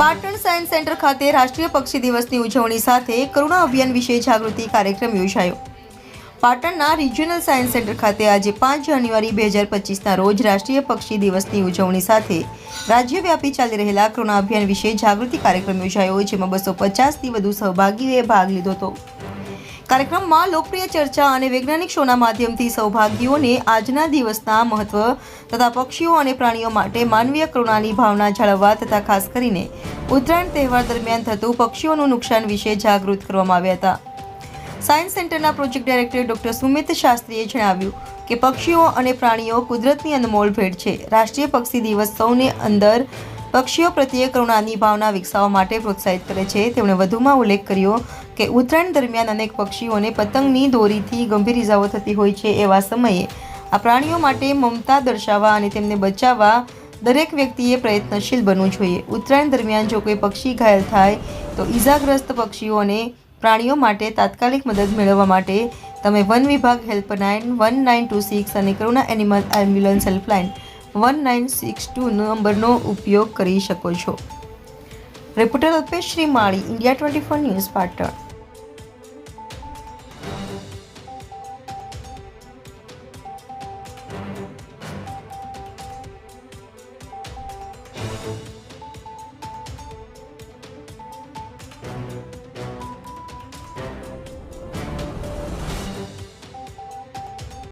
Patan science centre ખાતે રાષ્ટ્રીય પક્ષી દિવસની ઉજવણી સાથે કરુણા અભિયાન વિશે જાગૃતિ કાર્યક્રમ યોજાયો। પાટણના રિજિયોનલ સાયન્સ સેન્ટર ખાતે આજે 5 જાન્યુઆરી 2025ના રોજ રાષ્ટ્રીય પક્ષી દિવસની ઉજવણી સાથે રાજ્યવ્યાપી ચાલી રહેલા કરુણા અભિયાન વિશે જાગૃતિ કાર્યક્રમ યોજાયો, જેમાં 250થી વધુ સહભાગીઓએ ભાગ લીધો હતો। કાર્યક્રમમાં લોકપ્રિય ચર્ચા અને વૈજ્ઞાનિક શોના માધ્યમથી સહભાગીઓને આજના દિવસના મહત્વ તથા પક્ષીઓ અને પ્રાણીઓ માટે માનવીય કરુણાની ભાવના જાળવવા તથા ખાસ કરીને ઉત્તરાયણ તહેવાર દરમિયાન થતું પક્ષીઓનું નુકસાન વિશે જાગૃત કરવામાં આવ્યા હતા। સાયન્સ સેન્ટરના પ્રોજેક્ટ ડાયરેક્ટર ડોક્ટર સુમિત શાસ્ત્રીએ જણાવ્યું કે પક્ષીઓ અને પ્રાણીઓ કુદરતની અનમોલ ભેટ છે। રાષ્ટ્રીય પક્ષી દિવસ સૌને અંદર પક્ષીઓ પ્રત્યે કરુણાની ભાવના વિકસાવવા માટે પ્રોત્સાહિત કરે છે। તેમણે વધુમાં ઉલ્લેખ કર્યો કે ઉત્તરાયણ દરમિયાન અનેક પક્ષીઓને પતંગની દોરીથી ગંભીર ઇજાઓ થતી હોય છે। એવા સમયે આ પ્રાણીઓ માટે મમતા દર્શાવવા અને તેમને બચાવવા દરેક વ્યક્તિએ પ્રયત્નશીલ બનવું જોઈએ। ઉત્તરાયણ દરમિયાન જો કોઈ પક્ષી ઘાયલ થાય તો ઇજાગ્રસ્ત પક્ષીઓ અને પ્રાણીઓ માટે તાત્કાલિક મદદ મેળવવા માટે તમે વન વિભાગ હેલ્પલાઇન 1926 અને કરુણા એનિમલ એમ્બ્યુલન્સ હેલ્પલાઇન 1962 નંબરનો ઉપયોગ કરી શકો છો। Reporter Alpesh Shrimali, India 24 news, Patan.